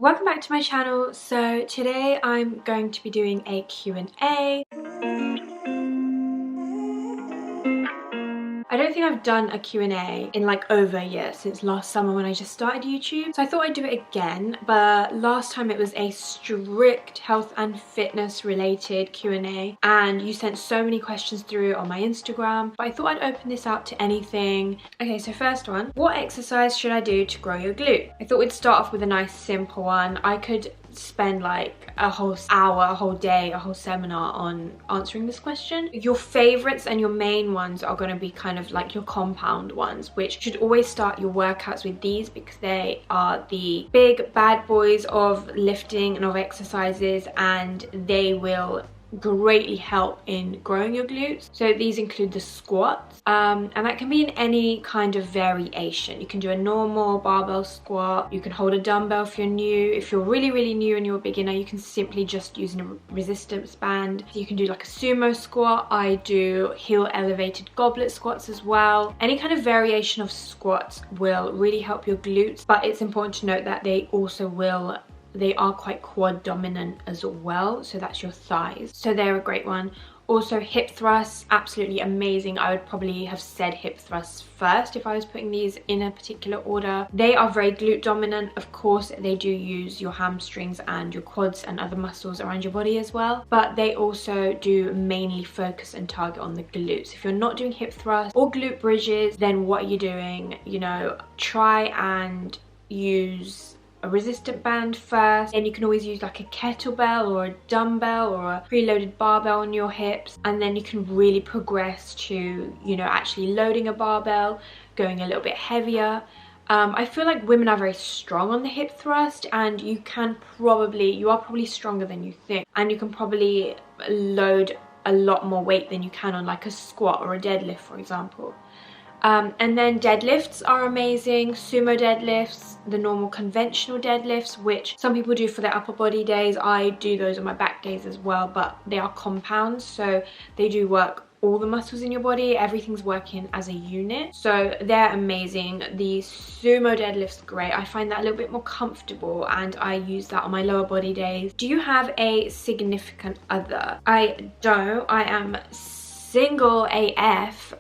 Welcome back to my channel. So today I'm going to be doing a Q&A. I don't think I've done a Q&A in like over a year, since last summer when I just started YouTube. So I thought I'd do it again, but last time it was a strict health and fitness related Q&A and you sent so many questions through on my Instagram, but I thought I'd open this out to anything. Okay, so first one, what exercise should I do to grow your glute? I thought we'd start off with a nice simple one. I could spend like a whole hour, a whole day, a whole seminar on answering this question. Your favorites and your main ones are going to be kind of like your compound ones, which should always start your workouts with these because they are the big bad boys of lifting and of exercises, and they will greatly help in growing your glutes. So these include the squats, and that can be in any kind of variation. You can do a normal barbell squat, you can hold a dumbbell if you're new. If you're really new and you're a beginner, you can simply just use a resistance band. You can do like a sumo squat. I do heel elevated goblet squats as well. Any kind of variation of squats will really help your glutes, but it's important to note that they are quite quad dominant as well, so that's your thighs, so they're a great one. Also hip thrusts, absolutely amazing. I would probably have said hip thrusts first if I was putting these in a particular order. They are very glute dominant. Of course they do use your hamstrings and your quads and other muscles around your body as well, but they also do mainly focus and target on the glutes. If you're not doing hip thrusts or glute bridges, then what are you doing? You know, try and use a resistant band first, and you can always use like a kettlebell or a dumbbell or a preloaded barbell on your hips, and then you can really progress to, you know, actually loading a barbell, going a little bit heavier. I feel like women are very strong on the hip thrust, and you are probably stronger than you think, and you can probably load a lot more weight than you can on like a squat or a deadlift, for example. And then deadlifts are amazing. Sumo deadlifts, the normal conventional deadlifts, which some people do for their upper body days. I do those on my back days as well, but they are compounds, so they do work all the muscles in your body. Everything's working as a unit, so they're amazing. The sumo deadlift's great. I find that a little bit more comfortable, and I use that on my lower body days. Do you have a significant other? I don't. I am single AF,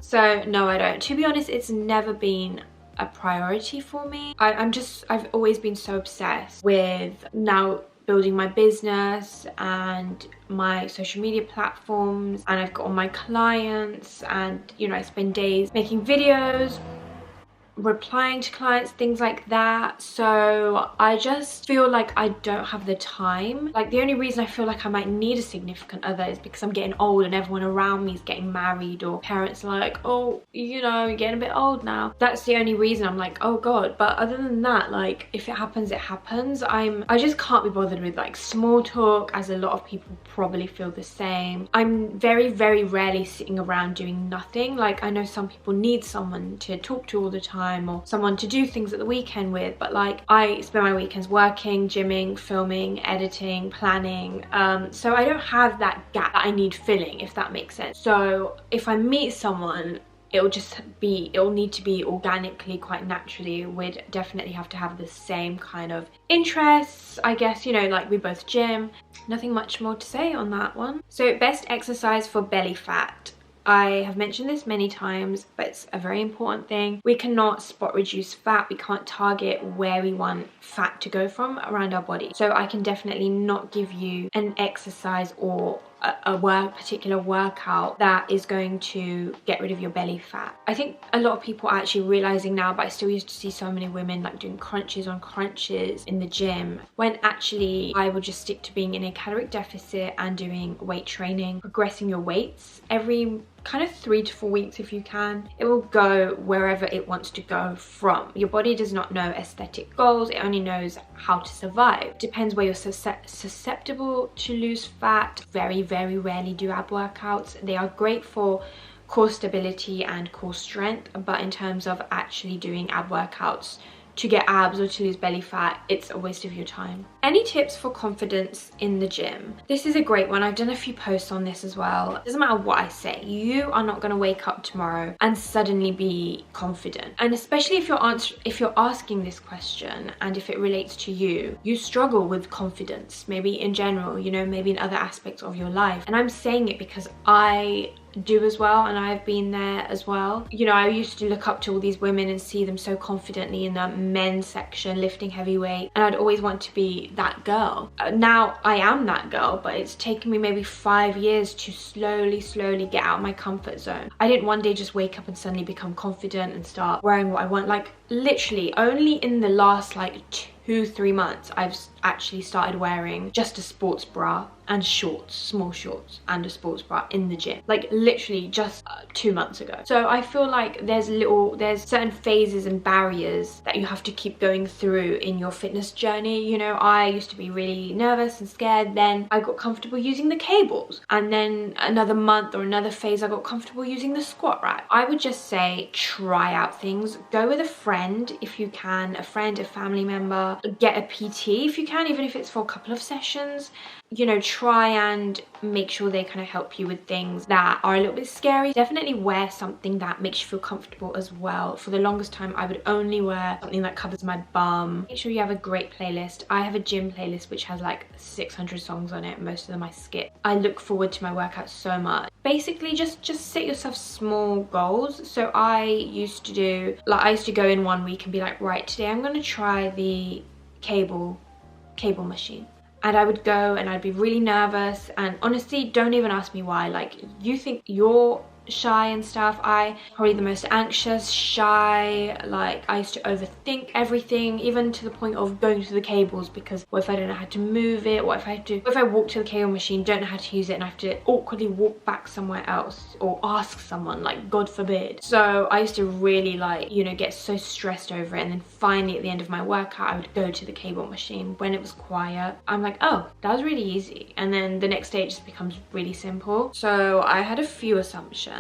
so no, I don't. To be honest, it's never been a priority for me. I've always been so obsessed with now building my business and my social media platforms, and I've got all my clients, and you know, I spend days making videos, replying to clients, things like that. So I just feel like I don't have the time. Like, the only reason I feel like I might need a significant other is because I'm getting old and everyone around me is getting married, or parents are like, oh, you know, you're getting a bit old now. That's the only reason I'm like, oh god. But other than that, like, if it happens, it happens. I just can't be bothered with like small talk, as a lot of people probably feel the same. I'm very rarely sitting around doing nothing. Like, I know some people need someone to talk to all the time, or someone to do things at the weekend with, but like, I spend my weekends working, gymming, filming, editing, planning, so I don't have that gap that I need filling, if that makes sense. So if I meet someone, it'll need to be organically, quite naturally. We'd definitely have to have the same kind of interests, I guess, you know, like we both gym. Nothing much more to say on that one. So best exercise for belly fat. I have mentioned this many times, but it's a very important thing. We cannot spot reduce fat. We can't target where we want fat to go from around our body. So I can definitely not give you an exercise or a particular workout that is going to get rid of your belly fat. I think a lot of people are actually realizing now, but I still used to see so many women like doing crunches on crunches in the gym, when actually I would just stick to being in a caloric deficit and doing weight training, progressing your weights every kind of 3 to 4 weeks if you can. It will go wherever it wants to go from. Your body does not know aesthetic goals, it only knows how to survive. Depends where you're susceptible to lose fat. Very rarely do ab workouts. They are great for core stability and core strength, but in terms of actually doing ab workouts to get abs or to lose belly fat, it's a waste of your time. Any tips for confidence in the gym? This is a great one. I've done a few posts on this as well. It doesn't matter what I say, you are not going to wake up tomorrow and suddenly be confident. And especially if you're asking this question, and if it relates to you, you struggle with confidence, maybe in general, you know, maybe in other aspects of your life. And I'm saying it because I do as well, and I've been there as well. You know, I used to look up to all these women and see them so confidently in the men's section lifting heavy weight, and I'd always want to be that girl. Now I am that girl, but it's taken me maybe 5 years to slowly get out of my comfort zone. I didn't one day just wake up and suddenly become confident and start wearing what I want. Like literally only in the last like 2-3 months I've actually started wearing just a sports bra and shorts, small shorts, and a sports bra in the gym. Like literally just 2 months ago. So I feel like there's certain phases and barriers that you have to keep going through in your fitness journey. You know, I used to be really nervous and scared, then I got comfortable using the cables, and then another month or another phase I got comfortable using the squat rack. I would just say try out things. Go with a friend if you can, a friend, a family member. Get a PT if you can, even if it's for a couple of sessions. You know, try and make sure they kind of help you with things that are a little bit scary. Definitely wear something that makes you feel comfortable as well. For the longest time I would only wear something that covers my bum. Make sure you have a great playlist. I have a gym playlist which has like 600 songs on it. Most of them I skip. I look forward to my workout so much. Basically just set yourself small goals. So I used to go in one week and be like, right, today I'm going to try the cable machine. And I would go and I'd be really nervous, and honestly, don't even ask me why. Like, you think you're shy and stuff. I probably the most anxious, shy, like I used to overthink everything, even to the point of going to the cables, because what if I don't know how to move it? What if I walk to the cable machine, don't know how to use it, and I have to awkwardly walk back somewhere else or ask someone, like God forbid. So I used to really, like, you know, get so stressed over it, and then finally at the end of my workout I would go to the cable machine when it was quiet. I'm like, oh, that was really easy, and then the next day it just becomes really simple. So I had a few assumptions.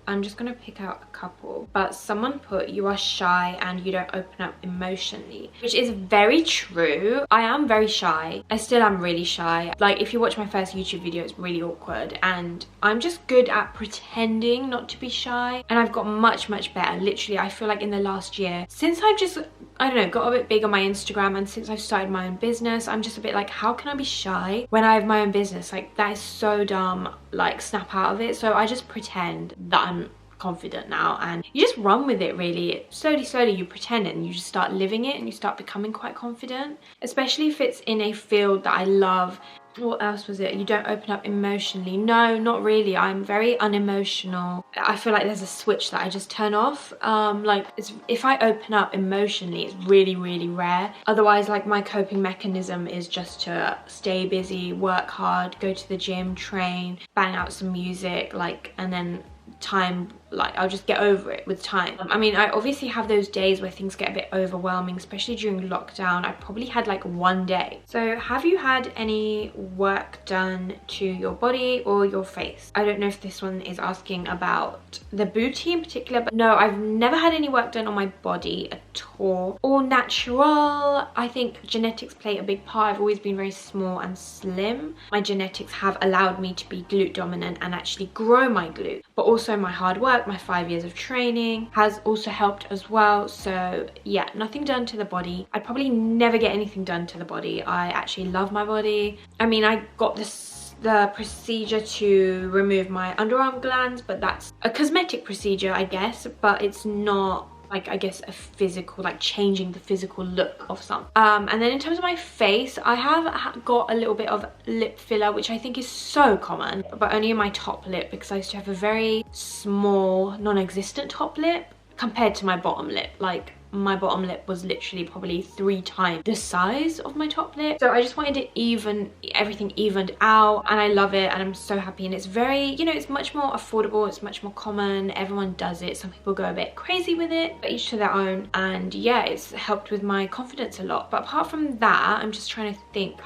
I'm just gonna pick out a couple, but someone put, you are shy and you don't open up emotionally, which is very true. I am very shy. I still am really shy. Like, if you watch my first YouTube video, it's really awkward, and I'm just good at pretending not to be shy, and I've got much better. Literally, I feel like in the last year, since I've just, I don't know, got a bit big on my Instagram, and since I've started my own business, I'm just a bit like, how can I be shy when I have my own business? Like, that is so dumb. Like, snap out of it. So I just pretend that I'm confident now, and you just run with it, really. Slowly you pretend it, and you just start living it, and you start becoming quite confident, especially if it's in a field that I love. What else was it? You don't open up emotionally. No, not really. I'm very unemotional. I feel like there's a switch that I just turn off. Like, if I open up emotionally, it's really rare. Otherwise, like, my coping mechanism is just to stay busy, work hard, go to the gym, train, bang out some music, like, and then time, like, I'll just get over it with time. I mean, I obviously have those days where things get a bit overwhelming, especially during lockdown. I probably had like one day. So have you had any work done to your body or your face? I don't know if this one is asking about the booty in particular, but no, I've never had any work done on my body at all. All natural. I think genetics play a big part. I've always been very small and slim. My genetics have allowed me to be glute dominant and actually grow my glute, but also my hard work, my 5 years of training has also helped as well. So yeah, nothing done to the body. I'd probably never get anything done to the body. I actually love my body. I mean, I got the procedure to remove my underarm glands, but that's a cosmetic procedure, I guess, but it's not, like, I guess, a physical, like, changing the physical look of something. And then in terms of my face, I have got a little bit of lip filler, which I think is so common, but only in my top lip, because I used to have a very small, non-existent top lip compared to my bottom lip. Like, my bottom lip was literally probably 3 times the size of my top lip. So I just wanted to even everything evened out, and I love it, and I'm so happy. And it's very, you know, it's much more affordable, it's much more common, everyone does it. Some people go a bit crazy with it, but each to their own. And yeah, it's helped with my confidence a lot. But apart from that, I'm just trying to think.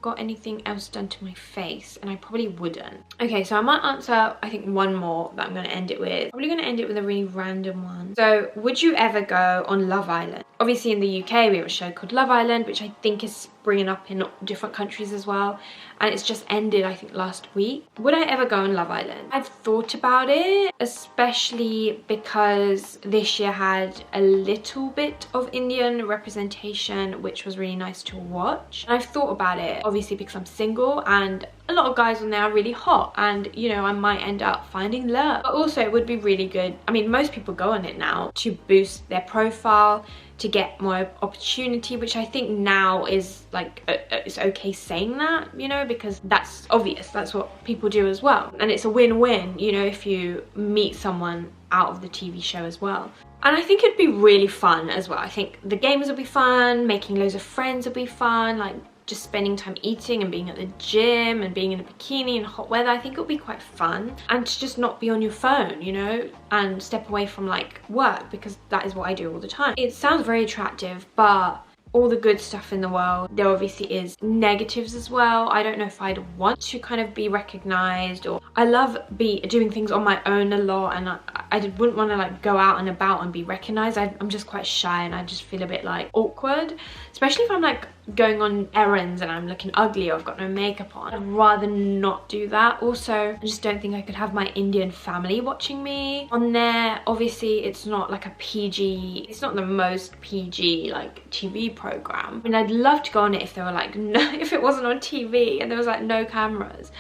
got anything else done to my face, and I probably wouldn't. Okay, so I might answer, I think, one more that I'm going to end it with. Probably going to end it with a really random one. So, would you ever go on Love Island? Obviously in the UK we have a show called Love Island, which I think is bringing up in different countries as well, and it's just ended, I think, last week. Would I ever go on Love Island? I've thought about it, especially because this year had a little bit of Indian representation, which was really nice to watch. And I've thought about it, obviously because I'm single, and a lot of guys on there are really hot, and you know, I might end up finding love. But also it would be really good, I mean, most people go on it now to boost their profile, to get more opportunity, which I think now is like, it's okay saying that, you know, because that's obvious, that's what people do as well. And it's a win-win, you know, if you meet someone out of the TV show as well. And I think it'd be really fun as well. I think the games will be fun, making loads of friends will be fun, like just spending time eating and being at the gym and being in a bikini in hot weather. I think it'll be quite fun, and to just not be on your phone, you know, and step away from like work, because that is what I do all the time. It sounds very attractive, but all the good stuff in the world, there obviously is negatives as well. I don't know if I'd want to kind of be recognized, or I love doing things on my own a lot, and I wouldn't want to like go out and about and be recognized. I'm just quite shy, and I just feel a bit like awkward, especially if I'm like going on errands and I'm looking ugly or I've got no makeup on. I'd rather not do that. Also, I just don't think I could have my Indian family watching me on there. Obviously it's not like a PG, it's not the most PG like TV program. I mean, I'd love to go on it if there were like no, if it wasn't on TV and there was like no cameras,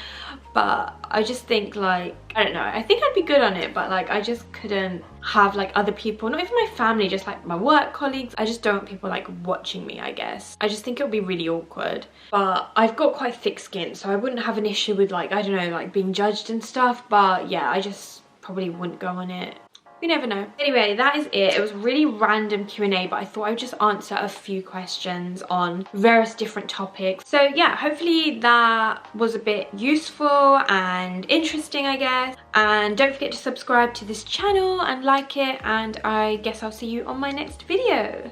but I just think like, I don't know, I think I'd be good on it, but like I just couldn't have like other people, not even my family, just like my work colleagues. I just don't want people like watching me, I guess. I just think it would be really awkward. But I've got quite thick skin, so I wouldn't have an issue with like, I don't know, like being judged and stuff. But yeah, I just probably wouldn't go on it. You never know. Anyway, that is it. It was really random Q&A, but I thought I would just answer a few questions on various different topics. So yeah, hopefully that was a bit useful and interesting, I guess. And don't forget to subscribe to this channel and like it, and I guess I'll see you on my next video.